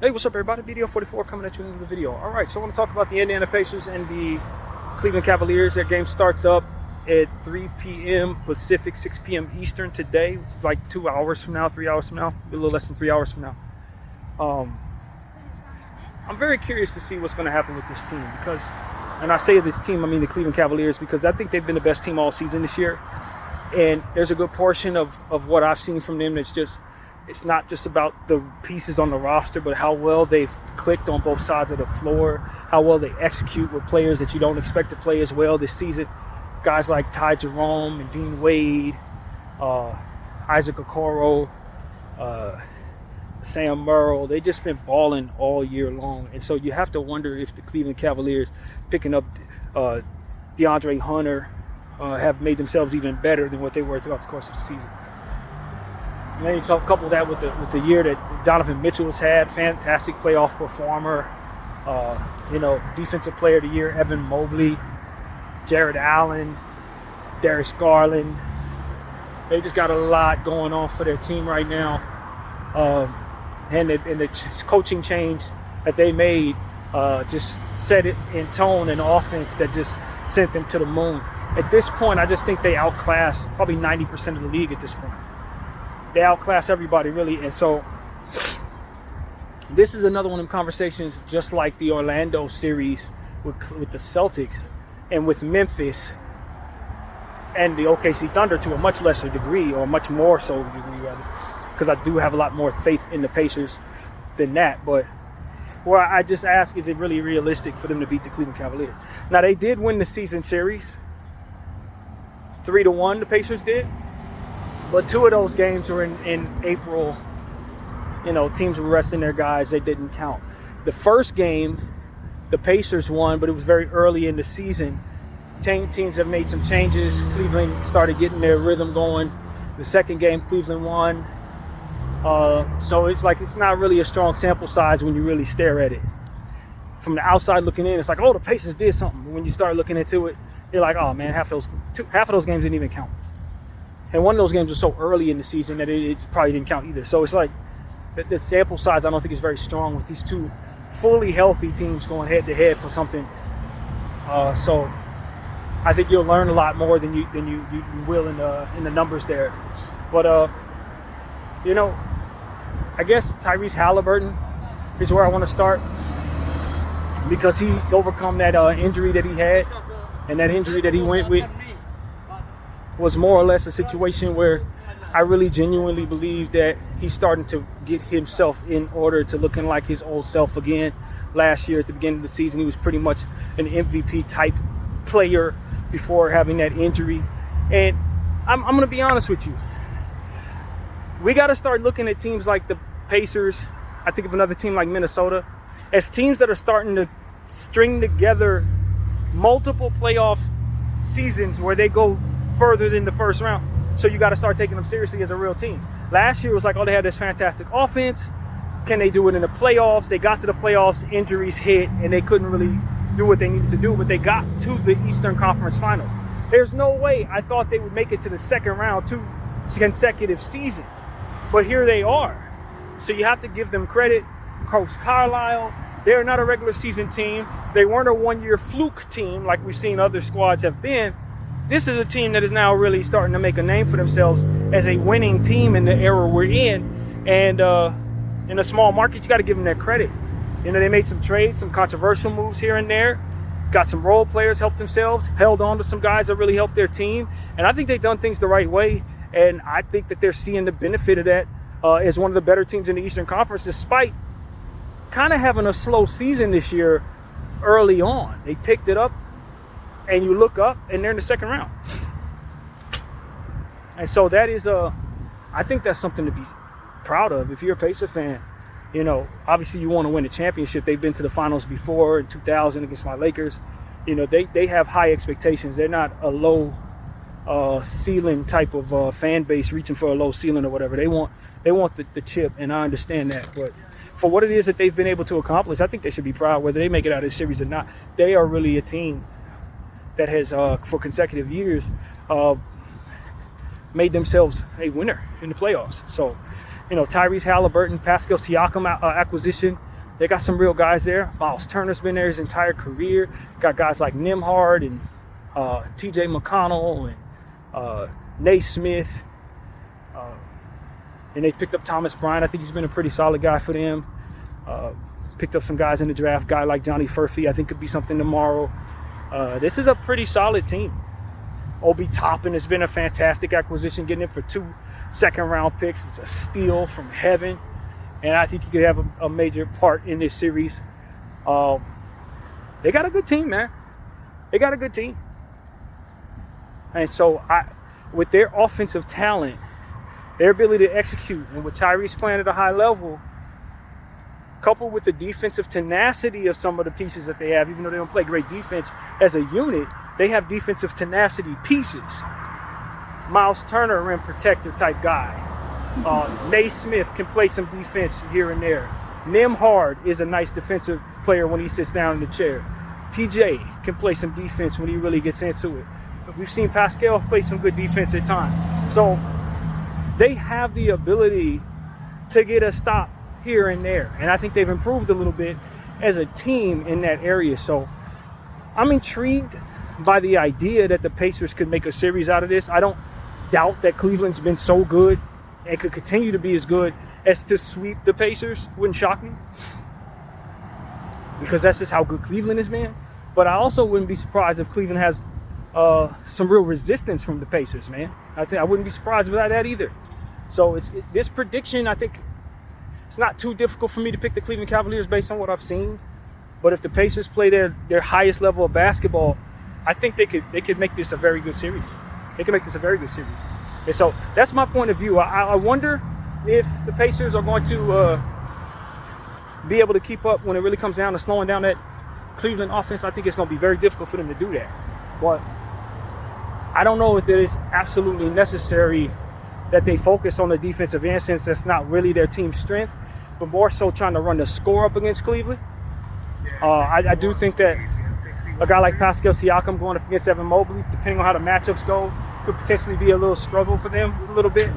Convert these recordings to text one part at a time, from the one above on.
Hey, what's up, everybody? BDO44 coming at you in the video. All right, so I want to talk about the Indiana Pacers and the Cleveland Cavaliers. Their game starts up at 3 p.m. Pacific, 6 p.m. Eastern today, which is like 2 hours from now, 3 hours from now, a little less than 3 hours from now. I'm very curious to see what's going to happen with this team because, and I say this team, I mean the Cleveland Cavaliers, because I think they've been the best team all season this year. And there's a good portion of what I've seen from them that's just, it's not just about the pieces on the roster, but how well they've clicked on both sides of the floor, how well they execute with players that you don't expect to play as well this season. Guys like Ty Jerome and Dean Wade, Isaac Okoro, Sam Merrill. They've just been balling all year long. And so you have to wonder if the Cleveland Cavaliers picking up DeAndre Hunter have made themselves even better than what they were throughout the course of the season. And then you couple that with the year that Donovan Mitchell has had, fantastic playoff performer, defensive player of the year, Evan Mobley, Jared Allen, Darius Garland. They just got a lot going on for their team right now. And the coaching change that they made just set it in tone and offense that just sent them to the moon. At this point, I just think they outclass probably 90% of the league at this point. They outclass everybody, really. And so this is another one of them conversations just like the Orlando series with the Celtics and with Memphis and the OKC Thunder to a much lesser degree, or much more so degree, rather, because I do have a lot more faith in the Pacers than that. But where I just ask, is it really realistic for them to beat the Cleveland Cavaliers? Now, they did win the season series 3-1, the Pacers did. But two of those games were in April. Teams were resting their guys. They didn't count. The first game, the Pacers won, but it was very early in the season. Teams have made some changes. Cleveland started getting their rhythm going. The second game, Cleveland won. So it's not really a strong sample size when you really stare at it. From the outside looking in, it's like, oh, the Pacers did something. But when you start looking into it, you're like, oh, man, half of those games didn't even count. And one of those games was so early in the season that it probably didn't count either. So it's like the sample size, I don't think is very strong with these two fully healthy teams going head to head for something. So I think you'll learn a lot more than you will in the numbers there. But I guess Tyrese Halliburton is where I want to start, because he's overcome that injury that he had, and that injury that he went with was more or less a situation where I really genuinely believe that he's starting to get himself in order to looking like his old self again. Last year at the beginning of the season, he was pretty much an MVP type player before having that injury. And I'm going to be honest with you. We got to start looking at teams like the Pacers. I think of another team like Minnesota as teams that are starting to string together multiple playoff seasons where they go further than the first round. So you got to start taking them seriously as a real team. Last year was like, oh, they had this fantastic offense. Can they do it in the playoffs? They got to the playoffs, injuries hit, and they couldn't really do what they needed to do, but they got to the Eastern Conference Finals. There's no way I thought they would make it to the second round 2 consecutive seasons, but here they are. So you have to give them credit. Coach Carlisle, they're not a regular season team. They weren't a one-year fluke team like we've seen other squads have been. This is a team that is now really starting to make a name for themselves as a winning team in the era we're in. And in a small market, you got to give them that credit. They made some trades, some controversial moves here and there. Got some role players, helped themselves, held on to some guys that really helped their team. And I think they've done things the right way. And I think that they're seeing the benefit of that as one of the better teams in the Eastern Conference, despite kind of having a slow season this year early on. They picked it up. And you look up, and they're in the second round. And so that is I think that's something to be proud of. If you're a Pacer fan, obviously you want to win a championship. They've been to the finals before in 2000 against my Lakers. They have high expectations. They're not a low ceiling type of fan base reaching for a low ceiling or whatever. They want the chip, and I understand that. But for what it is that they've been able to accomplish, I think they should be proud, whether they make it out of this series or not. They are really a team that has, for consecutive years, made themselves a winner in the playoffs. So, Tyrese Halliburton, Pascal Siakam acquisition They got some real guys there. Miles Turner's been there his entire career. Got guys like Nembhard and T.J. McConnell and Naismith. And they picked up Thomas Bryant. I think he's been a pretty solid guy for them. Picked up some guys in the draft. Guy like Johnny Furphy, I think could be something tomorrow. This is a pretty solid team. Obi Toppin has been a fantastic acquisition, getting it for 2 second-round picks. It's a steal from heaven. And I think he could have a major part in this series. They got a good team, man. They got a good team. And so with their offensive talent, their ability to execute, and with Tyrese playing at a high level, coupled with the defensive tenacity of some of the pieces that they have, even though they don't play great defense as a unit, they have defensive tenacity pieces. Miles Turner, a rim protector type guy. Naismith can play some defense here and there. Nembhard is a nice defensive player when he sits down in the chair. TJ can play some defense when he really gets into it. But we've seen Pascal play some good defense at times. So they have the ability to get a stop here and there. And I think they've improved a little bit as a team in that area. So I'm intrigued by the idea that the Pacers could make a series out of this. I don't doubt that Cleveland's been so good and could continue to be as good as to sweep the Pacers. Wouldn't shock me, because that's just how good Cleveland has been. But I also wouldn't be surprised if Cleveland has some real resistance from the Pacers, man. I wouldn't be surprised by that either. So this prediction, I think it's not too difficult for me to pick the Cleveland Cavaliers based on what I've seen. But if the Pacers play their highest level of basketball, I think they could make this a very good series. They can make this a very good series. And so that's my point of view. I wonder if the Pacers are going to be able to keep up when it really comes down to slowing down that Cleveland offense. I think it's going to be very difficult for them to do that. But I don't know if it is absolutely necessary that they focus on the defensive end, since that's not really their team's strength, but more so trying to run the score up against Cleveland. I do think that a guy like Pascal Siakam going up against Evan Mobley, depending on how the matchups go, could potentially be a little struggle for them a little bit.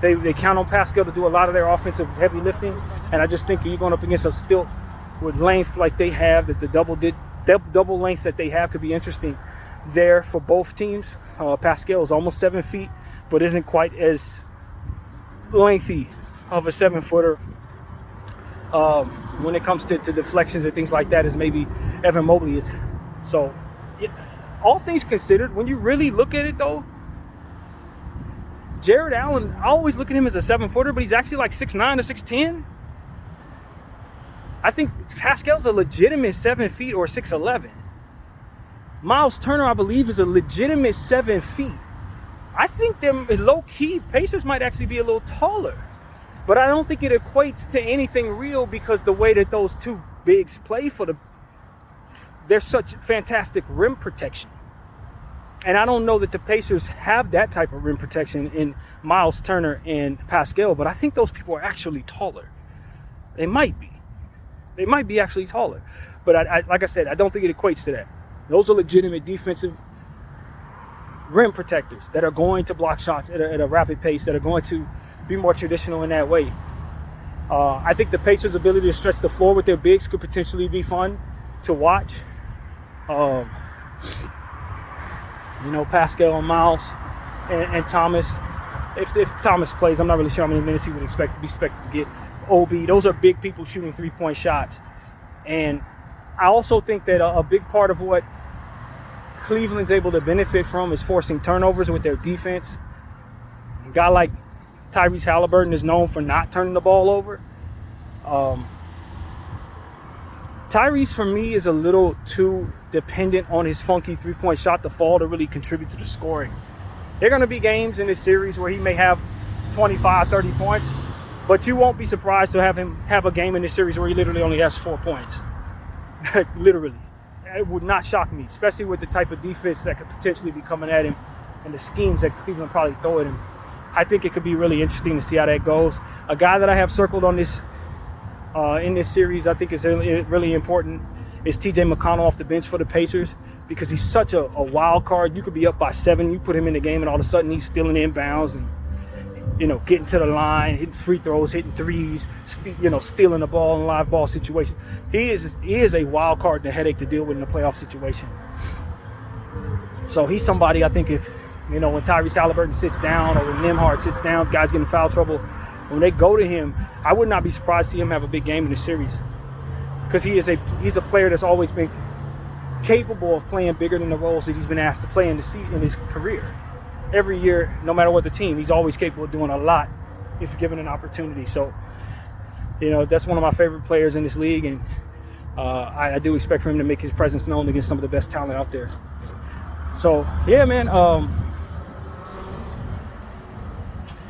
They count on Pascal to do a lot of their offensive heavy lifting, and I just think you're going up against a stilt with length like they have, that the double length that they have could be interesting there for both teams. Pascal is almost 7 feet, but isn't quite as lengthy of a 7-footer when it comes to deflections and things like that as maybe Evan Mobley is. So all things considered, when you really look at it though, Jared Allen, I always look at him as a 7-footer, but he's actually like 6'9" to 6'10". I think Pascal's a legitimate 7 feet or 6'11". Miles Turner, I believe, is a legitimate 7 feet. I think them low-key Pacers might actually be a little taller, but I don't think it equates to anything real, because the way that those two bigs play they're such fantastic rim protection. And I don't know that the Pacers have that type of rim protection in Miles Turner and Pascal, but I think those people are actually taller. They might be. They might be actually taller. But like I said, I don't think it equates to that. Those are legitimate defensive rim protectors that are going to block shots at a rapid pace, that are going to be more traditional in that way. I think the Pacers' ability to stretch the floor with their bigs could potentially be fun to watch. Pascal and Miles and Thomas. If Thomas plays, I'm not really sure how many minutes he would be expected to get. Obi, those are big people shooting three-point shots. And I also think that a big part of what Cleveland's able to benefit from is forcing turnovers with their defense. A guy like Tyrese Halliburton is known for not turning the ball over. Tyrese, for me, is a little too dependent on his funky three-point shot to fall to really contribute to the scoring. There are going to be games in this series where he may have 25, 30 points, but you won't be surprised to have him have a game in this series where he literally only has 4 points. Literally. It would not shock me, especially with the type of defense that could potentially be coming at him and the schemes that Cleveland probably throw at him. I think it could be really interesting to see how that goes. A guy that I have circled on this in this series, I think is really important, is T.J. McConnell off the bench for the Pacers, because he's such a wild card. You could be up by 7, you put him in the game, and all of a sudden he's stealing inbounds, and getting to the line, hitting free throws, hitting threes, stealing the ball in live ball situations. He is a wild card and a headache to deal with in a playoff situation. So he's somebody I think if, when Tyrese Haliburton sits down or when Nembhard sits down, guys get in foul trouble, when they go to him, I would not be surprised to see him have a big game in the series. Because he's a player that's always been capable of playing bigger than the roles that he's been asked to play in his career. Every year, no matter what the team, he's always capable of doing a lot if given an opportunity. So, that's one of my favorite players in this league, and I do expect for him to make his presence known against some of the best talent out there. So, yeah, man.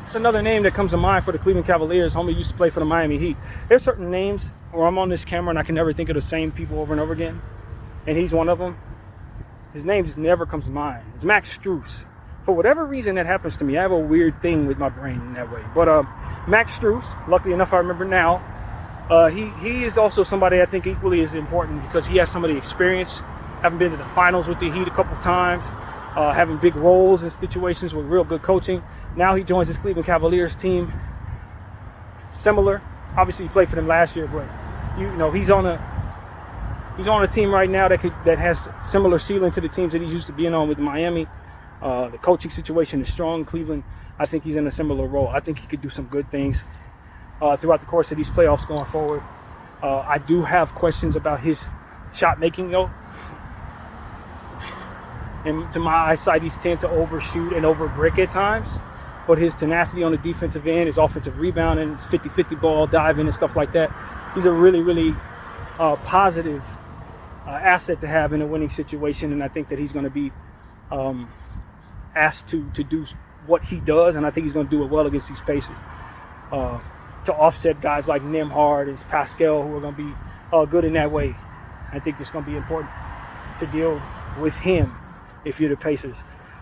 It's another name that comes to mind for the Cleveland Cavaliers. Homie used to play for the Miami Heat. There's certain names where I'm on this camera and I can never think of the same people over and over again, and he's one of them. His name just never comes to mind. It's Max Strus. For whatever reason that happens to me, I have a weird thing with my brain in that way. But Max Strus, luckily enough I remember now, he is also somebody I think equally as important because he has some of the experience, having been to the finals with the Heat a couple times, having big roles in situations with real good coaching. Now he joins his Cleveland Cavaliers team. Similar. Obviously he played for them last year, but he's on a team right now that has similar ceiling to the teams that he's used to being on with Miami. The coaching situation is strong. Cleveland, I think he's in a similar role. I think he could do some good things throughout the course of these playoffs going forward. I do have questions about his shot making, though. And to my eyesight, he's tend to overshoot and overbrick at times. But his tenacity on the defensive end, his offensive rebounding, his 50-50 ball diving and stuff like that, he's a really, really positive asset to have in a winning situation. And I think that he's going to be asked to do what he does, and I think he's going to do it well against these Pacers. To offset guys like Nembhard and Pascal, who are going to be good in that way. I think it's going to be important to deal with him if you're the Pacers.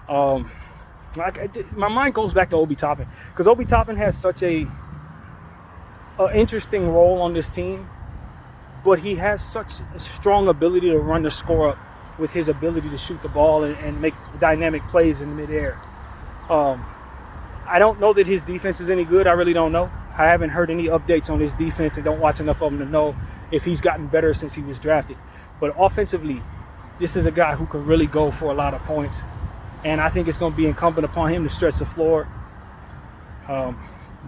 My mind goes back to Obi Toppin, because Obi Toppin has such a interesting role on this team, but he has such a strong ability to run the score up with his ability to shoot the ball and make dynamic plays in midair. I don't know that his defense is any good. I really don't know. I haven't heard any updates on his defense and don't watch enough of him to know if he's gotten better since he was drafted. But offensively, this is a guy who can really go for a lot of points. And I think it's going to be incumbent upon him to stretch the floor,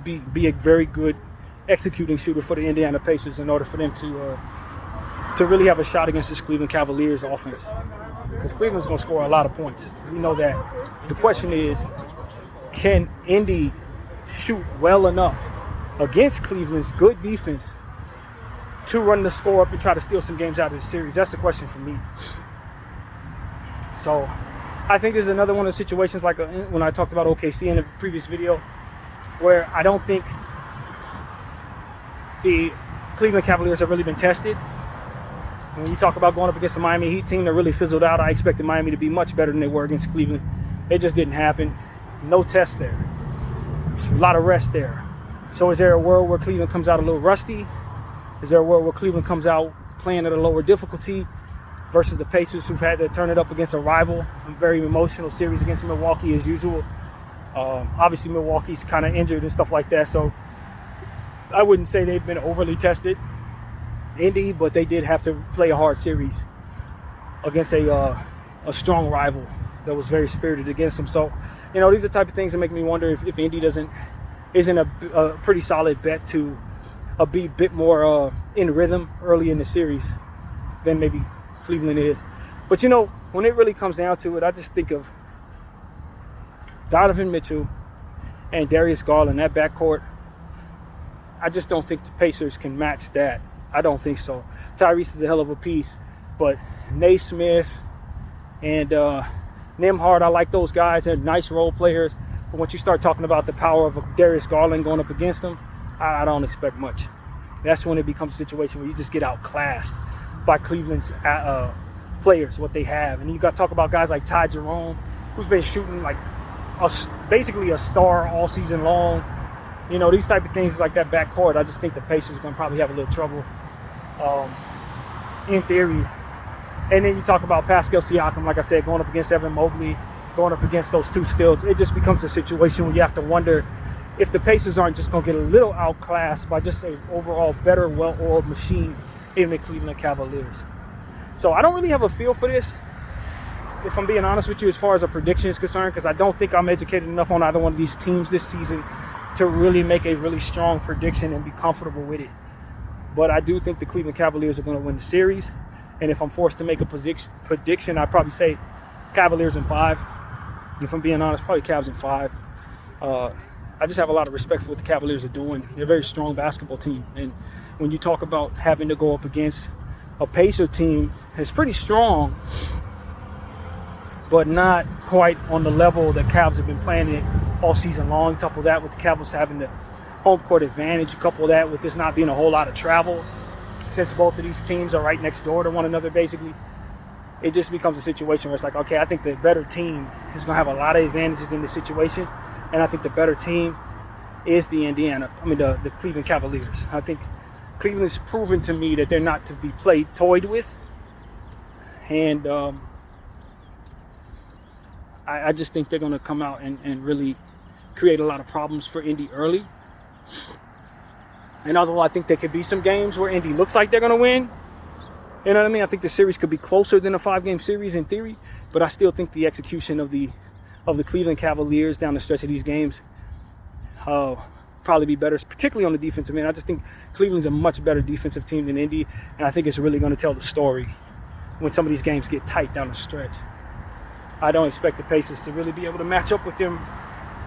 be a very good executing shooter for the Indiana Pacers in order for them to really have a shot against this Cleveland Cavaliers offense. Because Cleveland's going to score a lot of points. We know that. The question is, can Indy shoot well enough against Cleveland's good defense to run the score up and try to steal some games out of the series? That's the question for me. So I think there's another one of the situations like when I talked about OKC in the previous video, where I don't think the Cleveland Cavaliers have really been tested. When you talk about going up against a Miami Heat team that really fizzled out, I expected Miami to be much better than they were against Cleveland. It just didn't happen. No test there. There's a lot of rest there. So is there a world where Cleveland comes out a little rusty? Is there a world where Cleveland comes out playing at a lower difficulty versus the Pacers, who've had to turn it up against a rival? A very emotional series against Milwaukee as usual. Obviously Milwaukee's kind of injured and stuff like that, so I wouldn't say they've been overly tested, Indy, but they did have to play a hard series against a strong rival that was very spirited against them. So, these are the type of things that make me wonder if Indy isn't a pretty solid bet to be a bit more in rhythm early in the series than maybe Cleveland is. But when it really comes down to it, I just think of Donovan Mitchell and Darius Garland, that backcourt. I just don't think the Pacers can match that. I don't think so. Tyrese is a hell of a piece, but Naismith and Nembhard, I like those guys. They're nice role players. But once you start talking about the power of Darius Garland going up against them, I don't expect much. That's when it becomes a situation where you just get outclassed by Cleveland's players, what they have. And you got to talk about guys like Ty Jerome, who's been shooting like basically a star all season long. These type of things like that backcourt, I just think the Pacers are going to probably have a little trouble in theory. And then you talk about Pascal Siakam, like I said, going up against Evan Mobley, going up against those two stills. It just becomes a situation where you have to wonder if the Pacers aren't just going to get a little outclassed by just an overall better, well-oiled machine in the Cleveland Cavaliers. So I don't really have a feel for this, if I'm being honest with you, as far as a prediction is concerned, because I don't think I'm educated enough on either one of these teams this season to really make a really strong prediction and be comfortable with it. But I do think the Cleveland Cavaliers are going to win the series. And if I'm forced to make a prediction, I'd probably say Cavaliers in 5. If I'm being honest, probably Cavs in 5. I just have a lot of respect for what the Cavaliers are doing. They're a very strong basketball team. And when you talk about having to go up against a Pacer team that's pretty strong, but not quite on the level that Cavs have been playing it all season long. Couple that with the Cavs having the home court advantage. Couple that with this not being a whole lot of travel, since both of these teams are right next door to one another, basically. It just becomes a situation where it's like, okay, I think the better team is going to have a lot of advantages in this situation. And I think the better team is the Cleveland Cavaliers. I think Cleveland's proven to me that they're not to be toyed with. And I just think they're going to come out and really create a lot of problems for Indy early. And although I think there could be some games where Indy looks like they're going to win, you know what I mean? I think the series could be closer than a 5-game series in theory, but I still think the execution of the Cleveland Cavaliers down the stretch of these games probably be better, particularly on the defensive end. I just think Cleveland's a much better defensive team than Indy, and I think it's really going to tell the story when some of these games get tight down the stretch. I don't expect the Pacers to really be able to match up with them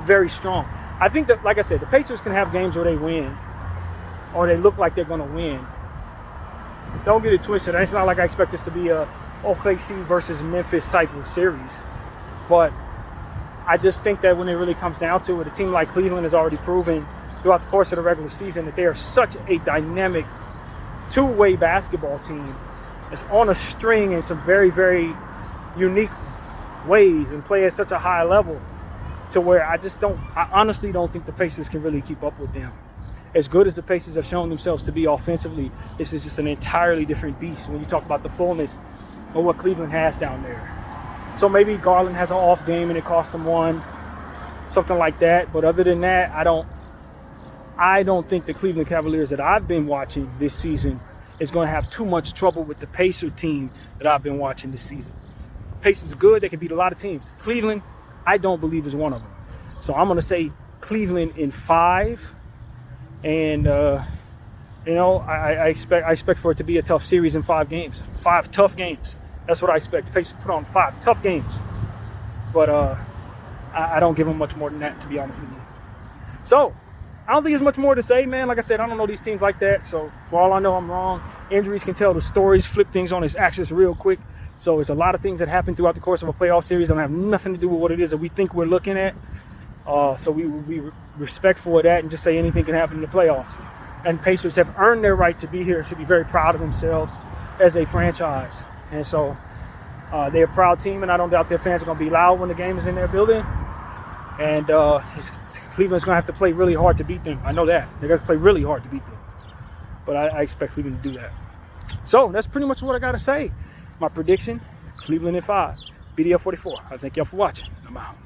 very strong. I think that, like I said, the Pacers can have games where they win or they look like they're going to win. Don't get it twisted. It's not like I expect this to be a OKC versus Memphis type of series. But I just think that when it really comes down to it, a team like Cleveland has already proven throughout the course of the regular season that they are such a dynamic two-way basketball team that's on a string in some very, very unique ways and play at such a high level to where I honestly don't think the Pacers can really keep up with them. As good as the Pacers have shown themselves to be offensively, this is just an entirely different beast when you talk about the fullness of what Cleveland has down there. So maybe Garland has an off game and it costs him one, something like that. But other than that, I don't think the Cleveland Cavaliers that I've been watching this season is going to have too much trouble with the Pacer team that I've been watching this season. Pacers are good. They can beat a lot of teams. Cleveland, I don't believe is one of them. So I'm going to say Cleveland in 5. And, I expect for it to be a tough series in 5 games. 5 tough games. That's what I expect. The Pacers put on 5 tough games. But I don't give them much more than that, to be honest with you. So, I don't think there's much more to say, man. Like I said, I don't know these teams like that. So, for all I know, I'm wrong. Injuries can tell the stories, flip things on its axis real quick. So, there's a lot of things that happen throughout the course of a playoff series that have nothing to do with what it is that we think we're looking at. So we will be respectful of that and just say anything can happen in the playoffs. And Pacers have earned their right to be here and should be very proud of themselves as a franchise. And so they're a proud team, and I don't doubt their fans are going to be loud when the game is in their building. And Cleveland's going to have to play really hard to beat them. I know that. They're going to play really hard to beat them. But I expect Cleveland to do that. So that's pretty much what I got to say. My prediction, Cleveland in 5. BDF 44. I thank y'all for watching. I'm out.